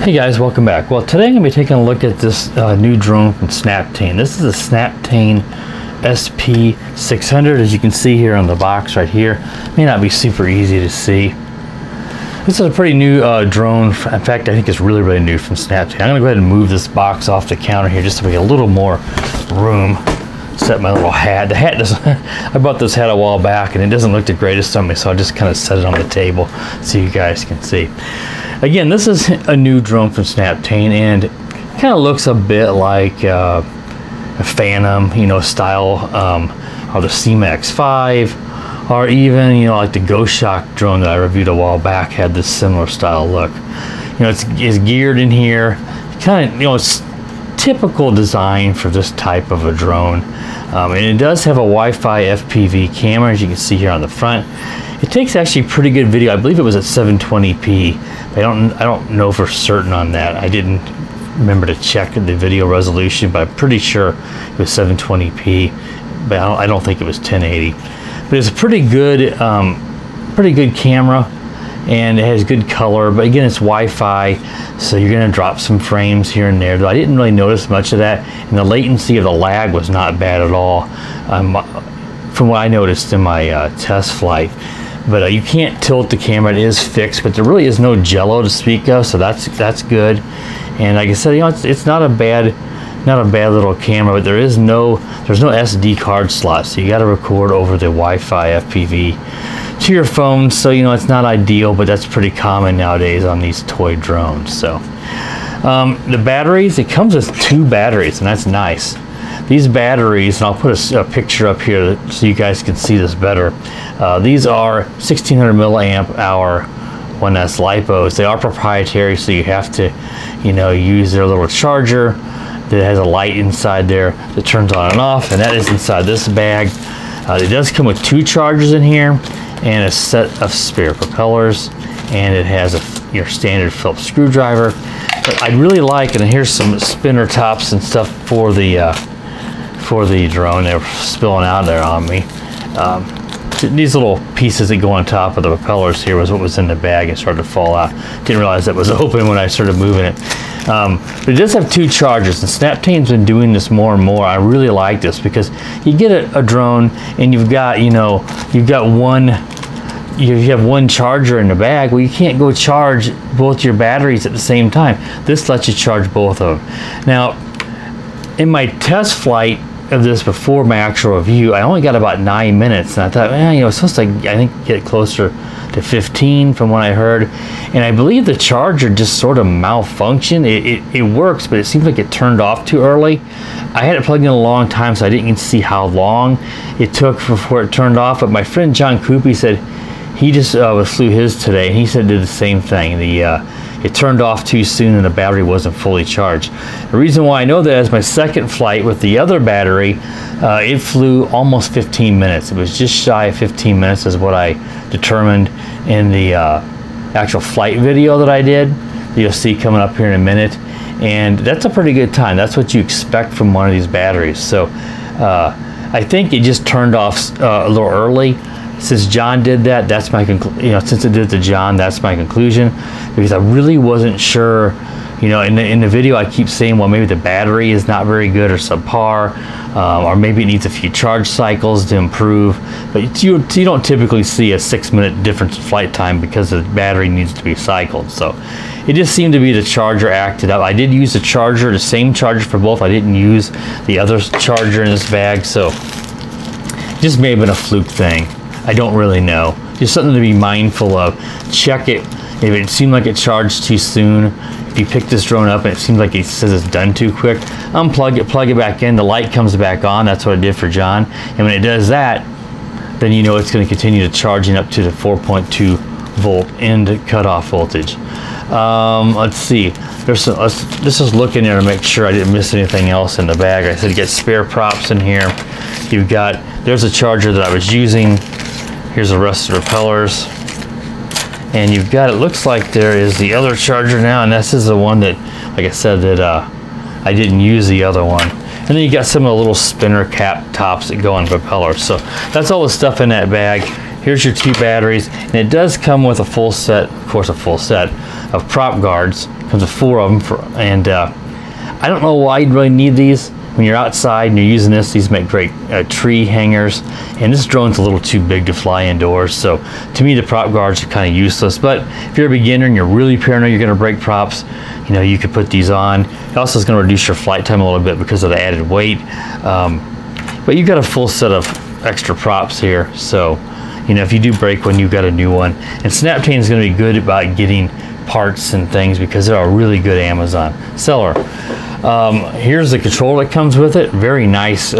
Hey guys, welcome back. Well, today I'm going to be taking a look at this new drone from Snaptain. This is a Snaptain SP600, as you can see here on the box right here. May not be super easy to see. This is a pretty new drone. In fact, I think it's really new from Snaptain. I'm going to go ahead and move this box off the counter here just to make a little more room. Set my little hat. The hat doesn't, I bought this hat a while back and it doesn't look the greatest on me, so I just kind of set it on the table so you guys can see. Again, this is a new drone from Snaptain and it kind of looks a bit like a Phantom, you know, style, or the Syma X5, or even, you know, like the Ghost Shock drone that I reviewed a while back had this similar style look. You know, it's geared in here, kind of, you know, it's typical design for this type of a drone. And it does have a Wi-Fi FPV camera, as you can see here on the front. It takes actually pretty good video. I believe it was at 720p. But I don't know for certain on that. I didn't remember to check the video resolution, but I'm pretty sure it was 720p. But I don't think it was 1080. But it's a pretty good camera, and it has good color. But again, it's Wi-Fi, so you're going to drop some frames here and there. Though I didn't really notice much of that, and the latency of the lag was not bad at all, from what I noticed in my test flight. But you can't tilt the camera; it is fixed. But there really is no jello to speak of, so that's good. And like I said, you know, it's not a bad little camera. But there's no SD card slot, so you got to record over the Wi-Fi FPV to your phone. So you know, it's not ideal, but that's pretty common nowadays on these toy drones. So the batteries, it comes with 2 batteries, and that's nice. These batteries, and I'll put a picture up here so you guys can see this better. These are 1600 milliamp hour 1S LiPos. They are proprietary, so you have to, you know, use their little charger that has a light inside there that turns on and off, and that is inside this bag. It does come with 2 chargers in here and a set of spare propellers, and it has your standard Phillips screwdriver. But I'd really like, and here's some spinner tops and stuff for the drone. They're spilling out there on me. These little pieces that go on top of the propellers here was what was in the bag and started to fall out. Didn't realize that was open when I started moving it. But it does have 2 chargers, and Snaptain's been doing this more and more. I really like this because you get a drone and you have one charger in the bag. Well, you can't go charge both your batteries at the same time. This lets you charge both of them. Now, in my test flight of this before my actual review, I only got about 9 minutes, and I thought, man, you know, it's supposed to, I think, get closer to 15 from what I heard. And I believe the charger just sort of malfunctioned. It works, but it seems like it turned off too early. I had it plugged in a long time, so I didn't even see how long it took before it turned off. But my friend John Coopy said he just flew his today, and he said it did the same thing. It turned off too soon and the battery wasn't fully charged. The reason why I know that is my second flight with the other battery, it flew almost 15 minutes. It was just shy of 15 minutes is what I determined in the actual flight video that I did. You'll see coming up here in a minute. And that's a pretty good time. That's what you expect from one of these batteries. So I think it just turned off a little early. Since John did that, that's my conclusion. You know, since it did to John, that's my conclusion, because I really wasn't sure. You know, in the video, I keep saying, well, maybe the battery is not very good or subpar, or maybe it needs a few charge cycles to improve. But you don't typically see a 6-minute difference in flight time because the battery needs to be cycled. So it just seemed to be the charger acted up. I did use the charger, the same charger for both. I didn't use the other charger in this bag, so it just may have been a fluke thing. I don't really know. Just something to be mindful of. Check it. If it seemed like it charged too soon, if you pick this drone up and it seems like it says it's done too quick, unplug it, plug it back in, the light comes back on. That's what I did for John. And when it does that, then you know it's going to continue to charging up to the 4.2 volt end cutoff voltage. Let's see. Let's just look in there to make sure I didn't miss anything else in the bag. I said you get spare props in here. You've got, there's a charger that I was using. Here's the rest of the propellers. And you've got, it looks like there is the other charger now, and this is the one that, like I said, that I didn't use the other one. And then you got some of the little spinner cap tops that go on propellers. So that's all the stuff in that bag. Here's your 2 batteries, and it does come with a full set, of course a full set, of prop guards. Comes with 4 of them, and I don't know why you'd really need these. When you're outside and you're using this, these make great tree hangers, and this drone's a little too big to fly indoors, so to me the prop guards are kind of useless. But if you're a beginner and you're really paranoid you're going to break props, you know, you could put these on. It also is going to reduce your flight time a little bit because of the added weight, but you've got a full set of extra props here, so you know, if you do break one, you've got a new one. And Snaptain is going to be good about getting parts and things because they're a really good Amazon seller. Here's the controller that comes with it. Very nice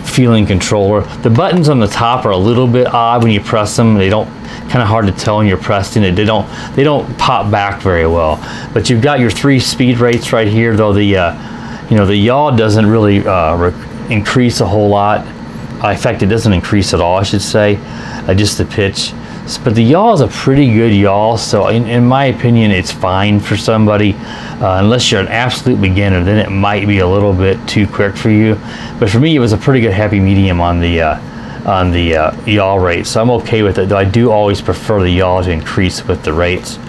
feeling controller. The buttons on the top are a little bit odd when you press them. They don't, kind of hard to tell when you're pressing it. They don't pop back very well. But you've got your 3 speed rates right here, though the you know, the yaw doesn't really increase a whole lot. In fact, it doesn't increase at all, I should say, just the pitch. But the yaw is a pretty good yaw, so in my opinion, it's fine for somebody. Unless you're an absolute beginner, then it might be a little bit too quick for you. But for me, it was a pretty good happy medium on the yaw rate, so I'm okay with it, though I do always prefer the yaw to increase with the rates.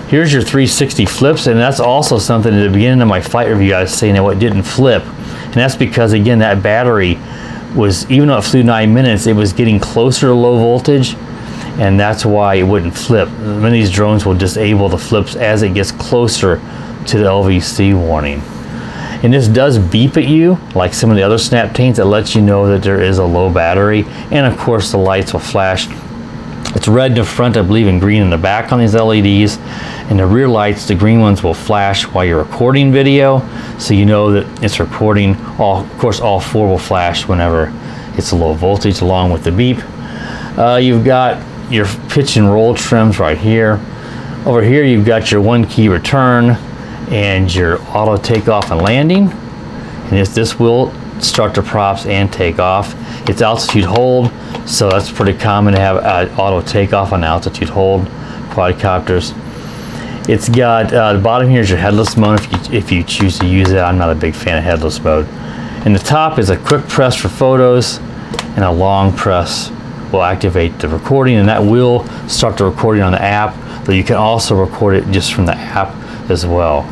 Here's your 360 flips, and that's also something at the beginning of my flight review I was saying that it didn't flip. And that's because, again, that battery was, even though it flew 9 minutes, it was getting closer to low voltage, and that's why it wouldn't flip. Many of these drones will disable the flips as it gets closer to the LVC warning. And this does beep at you, like some of the other Snaptains, that lets you know that there is a low battery. And of course the lights will flash. It's red in the front, I believe, and green in the back on these LEDs. And the rear lights, the green ones, will flash while you're recording video, so you know that it's recording. Of course, all 4 will flash whenever it's a low voltage, along with the beep. You've got your pitch and roll trims right here. Over here, you've got your 1-key return and your auto takeoff and landing. And this will start the props and take off. It's altitude hold, so that's pretty common to have auto takeoff on altitude hold quadcopters. It's got the bottom here is your headless mode if you choose to use it. I'm not a big fan of headless mode. And the top is a quick press for photos, and a long press will activate the recording, and that will start the recording on the app, but you can also record it just from the app as well.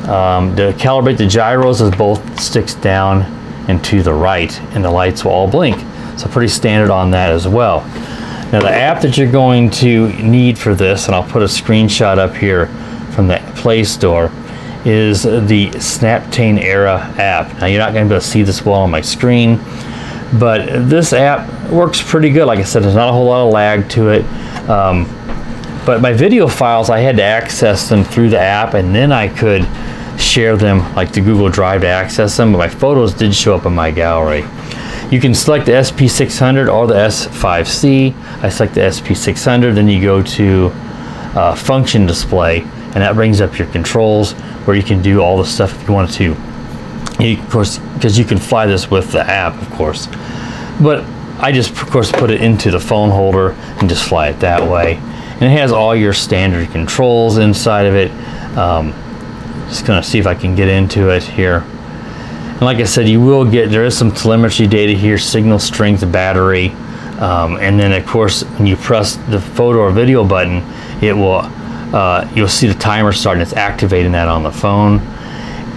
To calibrate the gyros, is both sticks down and to the right, and the lights will all blink. So pretty standard on that as well. Now the app that you're going to need for this, and I'll put a screenshot up here from the Play Store, is the Snaptain Era app. Now you're not going to be able to see this well on my screen, but this app works pretty good. Like I said, there's not a whole lot of lag to it. But my video files, I had to access them through the app, and then I could share them like the Google Drive to access them, but my photos did show up in my gallery. You can select the SP600 or the S5C. I select the SP600, then you go to function display, and that brings up your controls where you can do all the stuff if you wanted to. Of course, because you can fly this with the app, of course. But I just, of course, put it into the phone holder and just fly it that way. And it has all your standard controls inside of it. Just gonna see if I can get into it here. And like I said, you will get, there is some telemetry data here, signal strength, battery, and then of course when you press the photo or video button, it will you'll see the timer starting. It's activating that on the phone.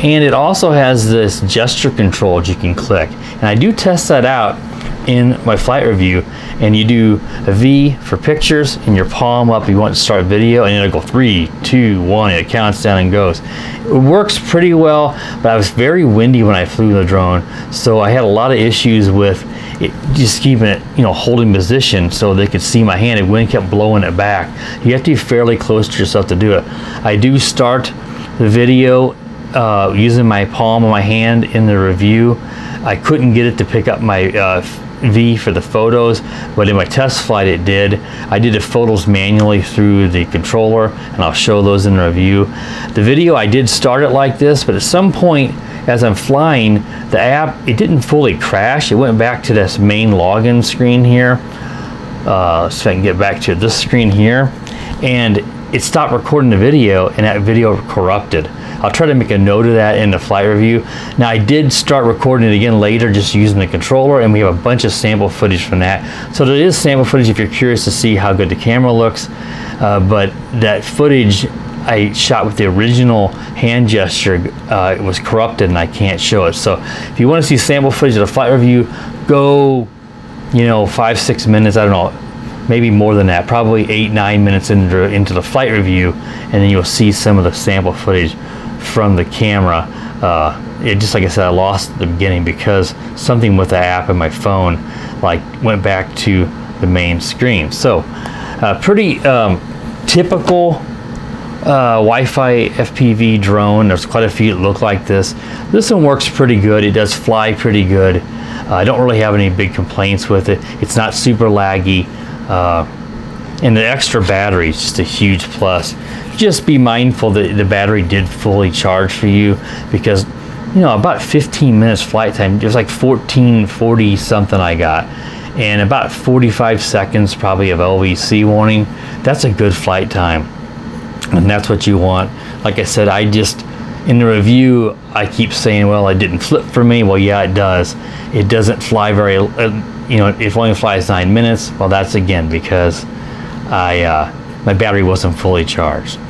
And it also has this gesture control that you can click, and I do test that out in my flight review. And you do a V for pictures and your palm up, you want to start video, and it'll go 3, 2, 1, and it counts down and goes. It works pretty well, but I was very windy when I flew the drone, so I had a lot of issues with it, just keeping it, you know, holding position so they could see my hand. The wind kept blowing it back. You have to be fairly close to yourself to do it. I do start the video using my palm of my hand in the review. I couldn't get it to pick up my V for the photos, but in my test flight it did. I did the photos manually through the controller, and I'll show those in the review. The video, I did start it like this, but at some point as I'm flying, the app, it didn't fully crash. It went back to this main login screen here. So I can get back to this screen here, and it stopped recording the video and that video corrupted. I'll try to make a note of that in the flight review. Now I did start recording it again later just using the controller, and we have a bunch of sample footage from that. So there is sample footage if you're curious to see how good the camera looks, but that footage I shot with the original hand gesture, it was corrupted and I can't show it. So if you want to see sample footage of the flight review, go, you know, 5-6 minutes, I don't know, maybe more than that, probably 8-9 minutes into the flight review, and then you'll see some of the sample footage from the camera. It just, like I said, I lost at the beginning because something with the app in my phone like went back to the main screen. So pretty typical Wi-Fi FPV drone. There's quite a few that look like this. This one works pretty good. It does fly pretty good. I don't really have any big complaints with it. It's not super laggy. And the extra battery is just a huge plus. Just be mindful that the battery did fully charge for you, because, you know, about 15 minutes flight time, it was like 1440 something I got, and about 45 seconds probably of LVC warning. That's a good flight time, and that's what you want. Like I said, in the review, I keep saying, well, it didn't flip for me. Well, yeah, it does. It doesn't fly very, you know, it only flies 9 minutes. Well, that's again because my battery wasn't fully charged.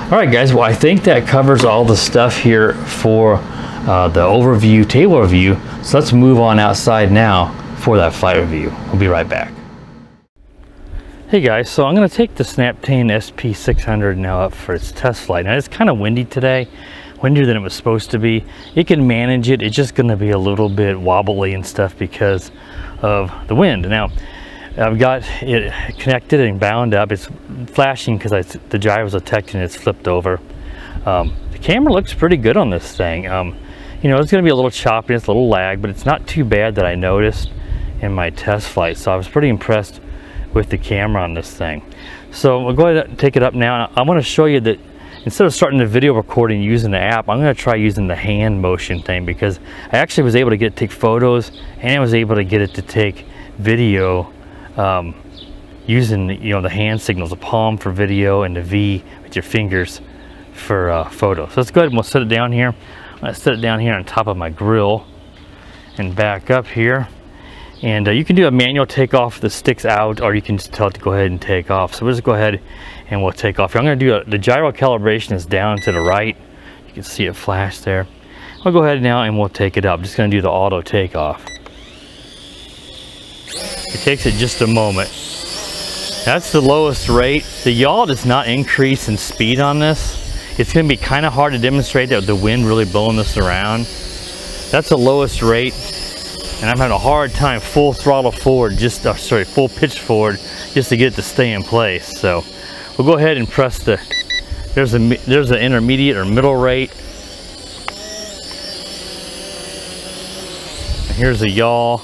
All right, guys, well, I think that covers all the stuff here for the overview, table review. So let's move on outside now for that flight review. We'll be right back. Hey guys, so I'm going to take the Snaptain SP600 now up for its test flight. Now it's kind of windy today, windier than it was supposed to be. It can manage it. It's just going to be a little bit wobbly and stuff because of the wind. Now I've got it connected and bound up. It's flashing because the gyro was detecting it's flipped over. The camera looks pretty good on this thing. You know, it's going to be a little choppy, it's a little lag, but it's not too bad that I noticed in my test flight. So I was pretty impressed with the camera on this thing. So we'll go ahead and take it up now. I want to show you that instead of starting the video recording using the app, I'm going to try using the hand motion thing, because I actually was able to get it to take photos, and I was able to get it to take video using, you know, the hand signals, the palm for video and the V with your fingers for photo. So let's go ahead and we'll set it down here. I'm going to set it down here on top of my grill and back up here. And you can do a manual takeoff that sticks out, or you can just tell it to go ahead and take off. So we'll just go ahead and we'll take off here. I'm going to do the gyro calibration is down to the right. You can see it flash there. I'll go ahead now and we'll take it up. I'm just going to do the auto takeoff. It takes it just a moment. That's the lowest rate. The yaw does not increase in speed on this. It's going to be kind of hard to demonstrate that with the wind really blowing this around. That's the lowest rate. And I'm having a hard time full throttle forward, full pitch forward, just to get it to stay in place. So we'll go ahead and press there's the intermediate or middle rate. And here's the yaw.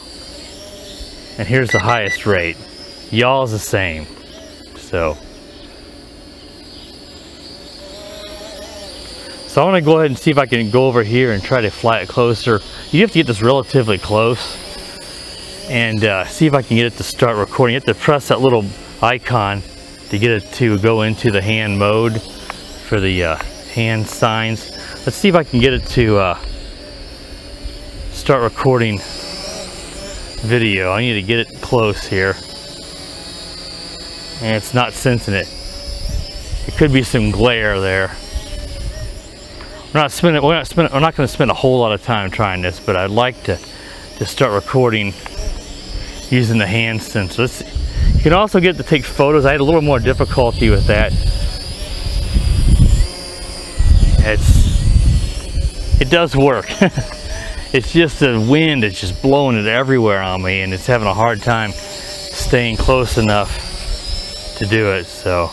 And here's the highest rate. Yaw is the same. So I want to go ahead and see if I can go over here and try to fly it closer. You have to get this relatively close and see if I can get it to start recording. You have to press that little icon to get it to go into the hand mode for the hand signs. Let's see if I can get it to start recording video. I need to get it close here. And it's not sensing it. It could be some glare there. We're not going to spend a whole lot of time trying this, but I'd like to start recording using the hand sensor. You can also get to take photos. I had a little more difficulty with that. It does work. It's just the wind is just blowing it everywhere on me, and it's having a hard time staying close enough to do it. So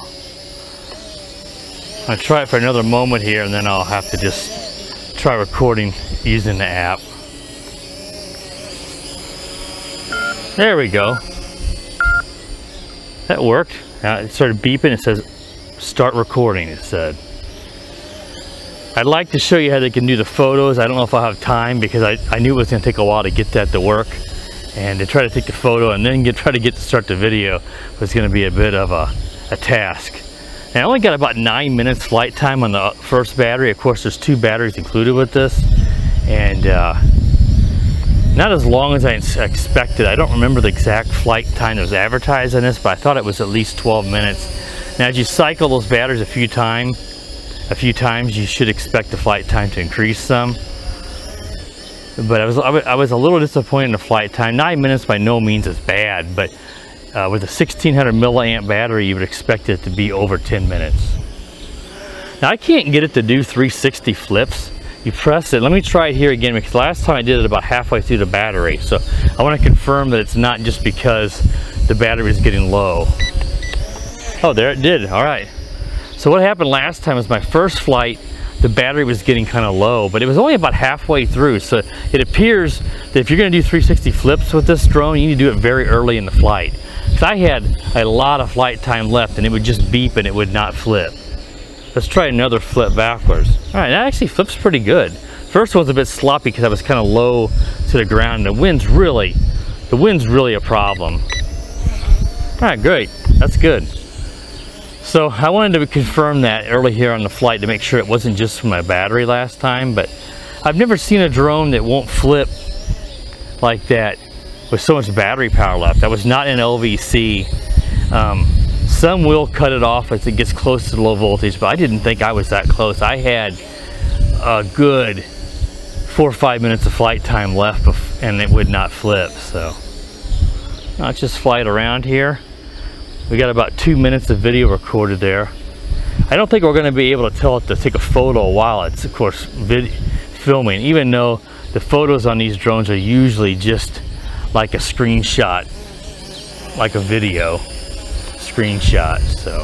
I'll try it for another moment here, and then I'll have to just try recording using the app. There we go. That worked. Now it started beeping. It says start recording, it said. I'd like to show you how they can do the photos. I don't know if I'll have time, because I knew it was going to take a while to get that to work. And to try to take the photo and then try to get to start the video was going to be a bit of a task. And I only got about 9 minutes flight time on the first battery. Of course, there's 2 batteries included with this, and not as long as I expected. I don't remember the exact flight time that was advertised on this, but I thought it was at least 12 minutes. Now, as you cycle those batteries a few times, you should expect the flight time to increase some. But I was a little disappointed in the flight time. 9 minutes by no means is bad, but with a 1600 milliamp battery, you would expect it to be over 10 minutes. Now, I can't get it to do 360 flips. You press it. Let me try it here again, because last time I did it about halfway through the battery. So I want to confirm that it's not just because the battery is getting low. Oh, there it did. All right. So what happened last time was my first flight, the battery was getting kind of low, but it was only about halfway through. So it appears that if you're going to do 360 flips with this drone, you need to do it very early in the flight. Because I had a lot of flight time left, and it would just beep and it would not flip. Let's try another flip backwards. All right, that actually flips pretty good. First one's a bit sloppy because I was kind of low to the ground. The wind's really a problem. All right, great. That's good. So I wanted to confirm that early here on the flight to make sure it wasn't just from my battery last time, but I've never seen a drone that won't flip like that with so much battery power left. I was not in LVC. Some will cut it off as it gets close to the low voltage, but I didn't think I was that close. I had a good 4 or 5 minutes of flight time left and it would not flip. So let's just fly it around here. We got about 2 minutes of video recorded there. I don't think we're going to be able to tell it to take a photo while it's, of course, filming, even though the photos on these drones are usually just like a screenshot, like a video screenshot. So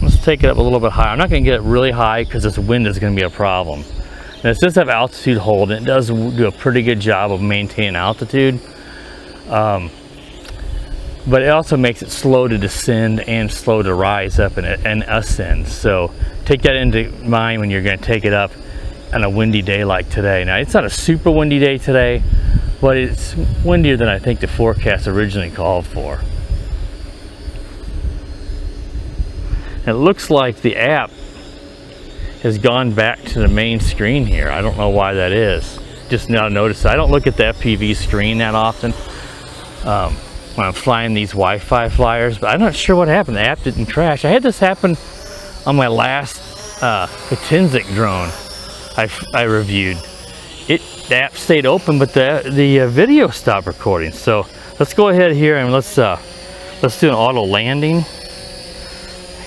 let's take it up a little bit higher. I'm not going to get it really high because this wind is going to be a problem. Now, it does have altitude hold, and it does do a pretty good job of maintaining altitude, but it also makes it slow to descend and slow to rise up and ascend. So take that into mind when you're going to take it up on a windy day like today. Now, it's not a super windy day today, but it's windier than I think the forecast originally called for. It looks like the app has gone back to the main screen here. I don't know why that is. Just now noticed. I don't look at the FPV screen that often when I'm flying these Wi-Fi flyers, but I'm not sure what happened. The app didn't crash. I had this happen on my last Katinzik drone I reviewed. The app stayed open, but the video stopped recording. So let's go ahead here and let's do an auto landing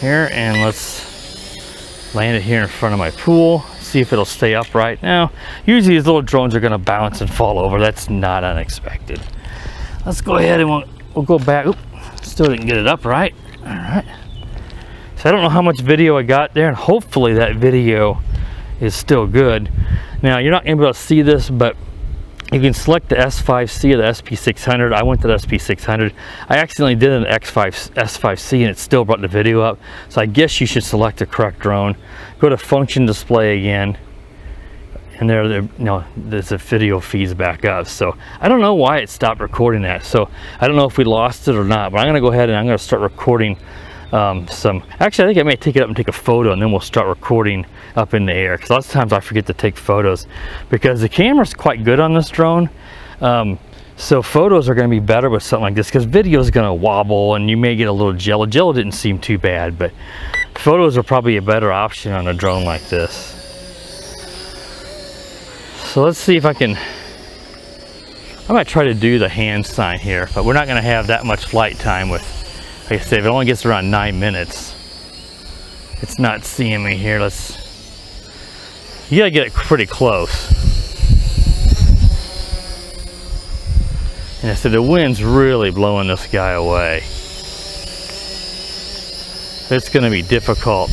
here, and let's land it here in front of my pool, see if it'll stay upright. Now, usually these little drones are going to bounce and fall over. That's not unexpected. Let's go ahead and we'll go back. Oop, still didn't get it upright. All right. So I don't know how much video I got there, and hopefully that video is still good. Now, you're not going to be able to see this, but you can select the S5C or the SP600. I went to the SP600. I accidentally did an S5C and it still brought the video up. So I guess you should select the correct drone. Go to function display again. And there's a video feeds back up. So I don't know why it stopped recording that. So I don't know if we lost it or not, but I'm gonna go ahead and I'm gonna start recording actually, I think I may take it up and take a photo, and then we'll start recording up in the air, because lots of times I forget to take photos because the camera's quite good on this drone. So photos are going to be better with something like this, because video is going to wobble and you may get a little jello. Jello didn't seem too bad, but photos are probably a better option on a drone like this. So let's see if I might try to do the hand sign here, but we're not going to have that much flight time with, like I said, if it only gets around 9 minutes. It's not seeing me here. You gotta get it pretty close. And I said the wind's really blowing this guy away. It's gonna be difficult.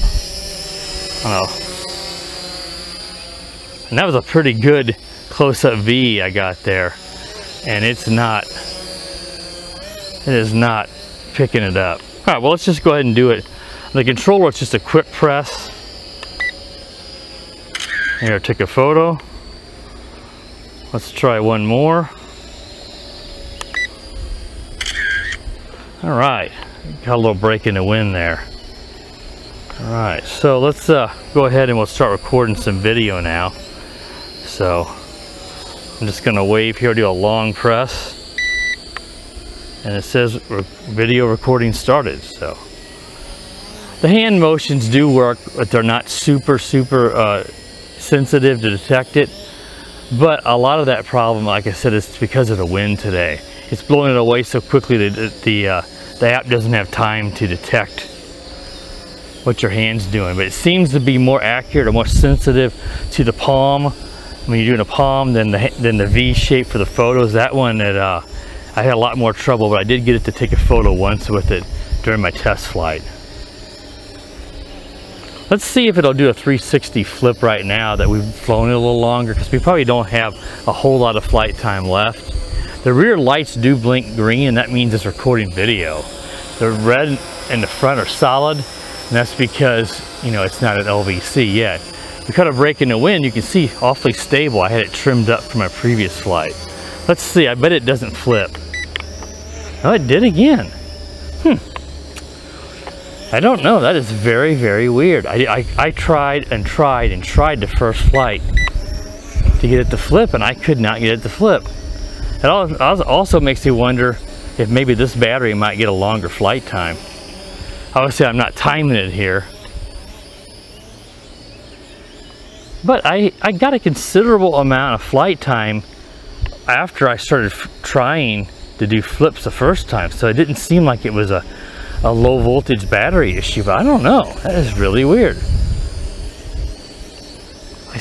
And that was a pretty good close-up V I got there. And it is not picking it up. All right, well, let's just go ahead and do it. The controller, it's just a quick press. Here, I took a photo. Let's try one more. All right, got a little break in the wind there. All right, so let's go ahead and we'll start recording some video now. So I'm just gonna wave here, do a long press, and it says video recording started. So the hand motions do work, but they're not super sensitive to detect it. But a lot of that problem, like I said, is because of the wind today. It's blowing it away so quickly that the app doesn't have time to detect what your hand's doing. But it seems to be more accurate or more sensitive to the palm when you're doing a palm than the V shape for the photos. That one that I had a lot more trouble, but I did get it to take a photo once with it during my test flight. Let's see if it'll do a 360 flip right now that we've flown it a little longer, because we probably don't have a whole lot of flight time left. The rear lights do blink green, and that means it's recording video. The red in the front are solid, and that's because, you know, it's not an LVC yet. We cut a break in the wind, you can see awfully stable. I had it trimmed up from my previous flight. Let's see, I bet it doesn't flip. Oh, it did again. I don't know, that is very, very weird. I tried the first flight to get it to flip, and I could not get it to flip. It also makes me wonder if maybe this battery might get a longer flight time. Obviously, I'm not timing it here. But I got a considerable amount of flight time after I started trying to do flips the first time, so it didn't seem like it was a low voltage battery issue, but I don't know. That is really weird.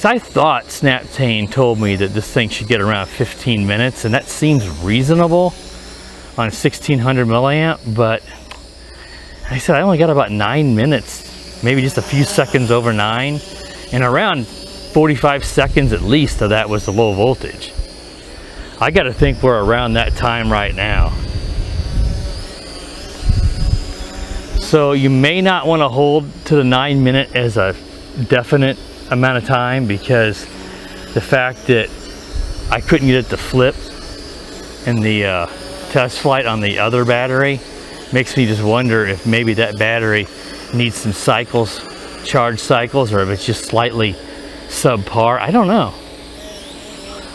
I thought Snaptain told me that this thing should get around 15 minutes, and that seems reasonable on 1600 milliamp, but I said I only got about 9 minutes, maybe just a few seconds over 9, and around 45 seconds at least of that was the low voltage. I got to think we're around that time right now. So you may not want to hold to the 9 minute as a definite amount of time, because the fact that I couldn't get it to flip in the test flight on the other battery makes me just wonder if maybe that battery needs some cycles, charge cycles, or if it's just slightly subpar. I don't know.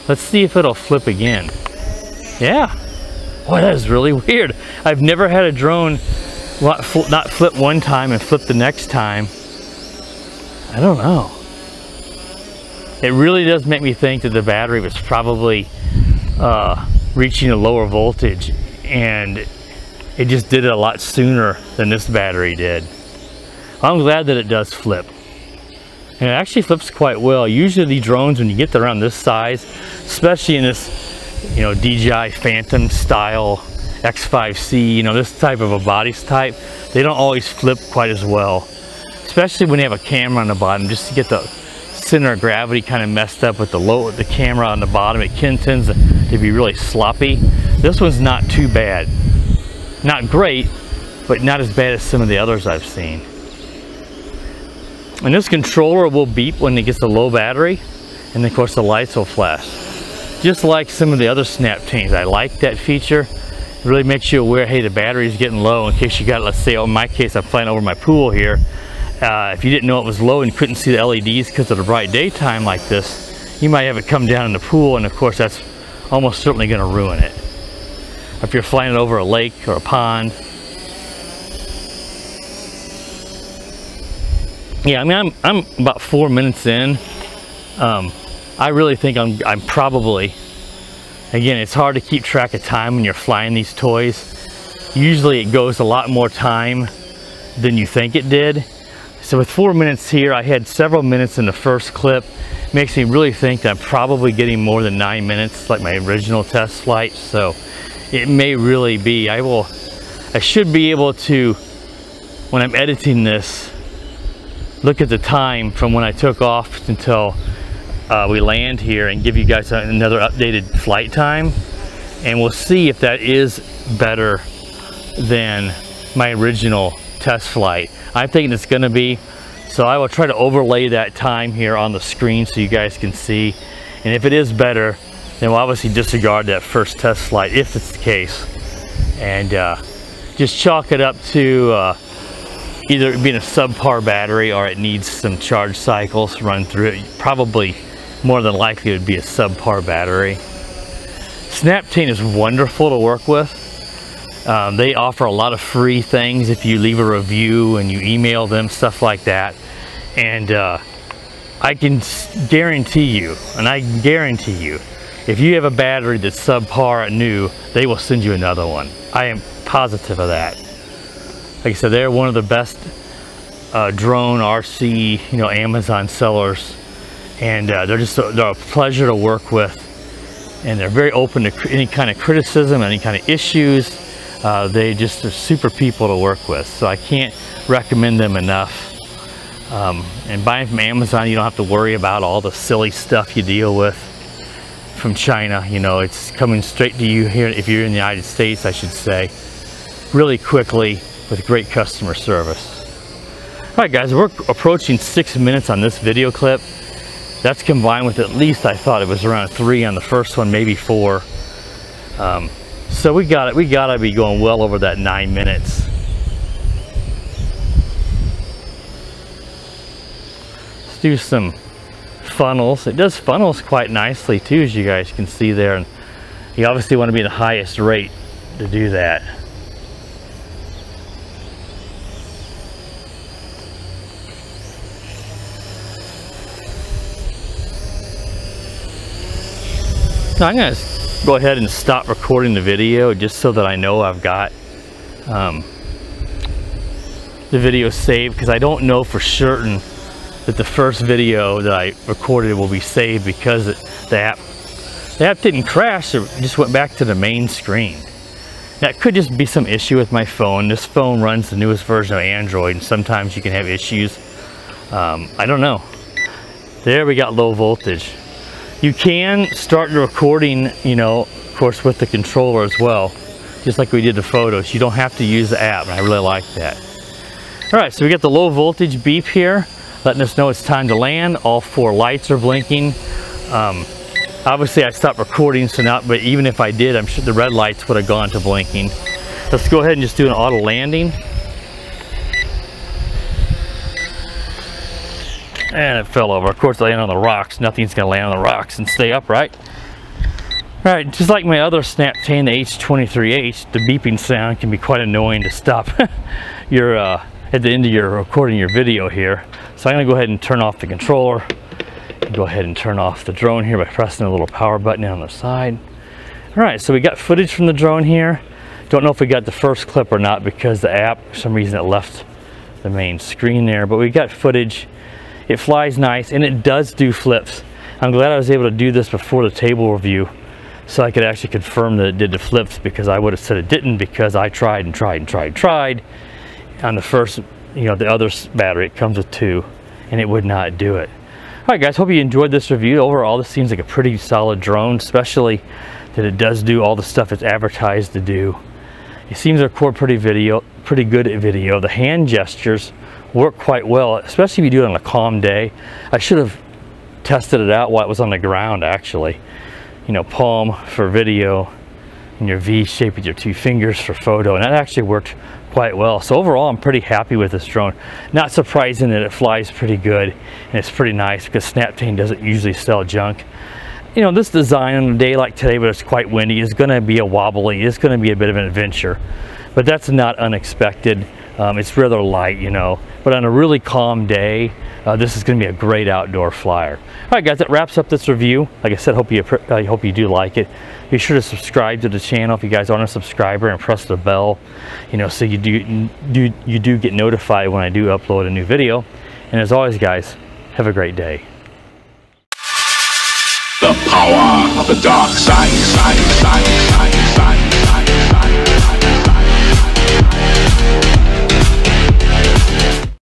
Let's see if it'll flip again. Yeah. Boy, that is really weird. I've never had a drone not flip one time and flip the next time. I don't know. It really does make me think that the battery was probably reaching a lower voltage, and it just did it a lot sooner than this battery did. I'm glad that it does flip. And it actually flips quite well. Usually the drones, when you get around this size, especially in this, you know, DJI Phantom style X5C, you know, this type of a body type, they don't always flip quite as well, especially when you have a camera on the bottom, just to get the center of gravity kind of messed up with the camera on the bottom. It tends to be really sloppy. This one's not too bad. Not great, but not as bad as some of the others I've seen. And this controller will beep when it gets a low battery, and then of course the lights will flash. Just like some of the other Snaptains. I like that feature. It really makes you aware, hey, the battery's getting low, in case you got, let's say, in my case, I'm flying over my pool here. If you didn't know it was low and you couldn't see the LEDs because of the bright daytime like this, you might have it come down in the pool, and of course that's almost certainly going to ruin it. If you're flying it over a lake or a pond. Yeah, I mean, I'm about 4 minutes in. I really think I'm probably, again, it's hard to keep track of time when you're flying these toys. Usually it goes a lot more time than you think it did. So with 4 minutes here, I had several minutes in the first clip. Makes me really think that I'm probably getting more than 9 minutes like my original test flight. So it may really be, I should be able to, when I'm editing this, look at the time from when I took off until we land here and give you guys another updated flight time, and we'll see if that is better than my original test flight. I'm thinking it's going to be, so I will try to overlay that time here on the screen so you guys can see, and if it is better, then we'll obviously disregard that first test flight if it's the case, and just chalk it up to either being a subpar battery or it needs some charge cycles run through it. Probably more than likely it would be a subpar battery. Snaptain is wonderful to work with. They offer a lot of free things if you leave a review and you email them, stuff like that. And I can guarantee you, if you have a battery that's subpar at new, they will send you another one. I am positive of that. Like I said, they're one of the best drone RC, Amazon sellers, and they're a pleasure to work with, and they're very open to any kind of criticism, any kind of issues. They just are super people to work with, so I can't recommend them enough. And buying from Amazon, you don't have to worry about all the silly stuff you deal with from China. It's coming straight to you here, if you're in the United States, I should say, really quickly with great customer service. All right, guys, we're approaching 6 minutes on this video clip. That's combined with, at least I thought it was around 3 on the first one, maybe 4. So we gotta be going well over that 9 minutes. Let's do some funnels. It does funnels quite nicely too, as you guys can see there, and you obviously want to be the highest rate to do that. Now I'm going to go ahead and stop recording the video just so that I know I've got the video saved, because I don't know for certain that the first video that I recorded will be saved, because the app didn't crash, it just went back to the main screen. That could just be some issue with my phone. This phone runs the newest version of Android, and sometimes you can have issues. I don't know. There, we got low voltage. You can start the recording, of course, with the controller as well, just like we did the photos. You don't have to use the app, and I really like that. All right, so we got the low voltage beep here, letting us know it's time to land. All 4 lights are blinking. Obviously, I stopped recording, so now, but even if I did, I'm sure the red lights would have gone to blinking. Let's go ahead and just do an auto landing. And it fell over. Of course, it landed on the rocks. Nothing's going to land on the rocks and stay upright. All right, just like my other Snaptain, the H23H, the beeping sound can be quite annoying to stop your at the end of your recording your video here. So I'm going to go ahead and turn off the controller. Go ahead and turn off the drone here by pressing the little power button on the side. All right, so we got footage from the drone here. Don't know if we got the first clip or not, because the app, for some reason, it left the main screen there. But we got footage. It flies nice, and it does do flips. I'm glad I was able to do this before the table review, so I could actually confirm that it did the flips, because I would have said it didn't, because I tried and tried and tried and tried. On the first, the other battery, it comes with 2, and it would not do it. All right, guys, hope you enjoyed this review. Overall, this seems like a pretty solid drone, especially that it does do all the stuff it's advertised to do. It seems to record pretty good at video. The hand gestures work quite well, especially if you do it on a calm day. I should have tested it out while it was on the ground, actually. Palm for video, and your V shape with your 2 fingers for photo, and that actually worked quite well. So overall, I'm pretty happy with this drone. Not surprising that it flies pretty good, and it's pretty nice, because Snaptain doesn't usually sell junk. This design on a day like today, but it's quite windy, is going to be a wobbly. It's going to be a bit of an adventure, but that's not unexpected. It's rather light, but on a really calm day, this is going to be a great outdoor flyer. All right, guys, that wraps up this review. Like I said, I hope you do like it. Be sure to subscribe to the channel if you guys aren't a subscriber, and press the bell, so you do get notified when I do upload a new video. And as always, guys, have a great day. The power of the dark side.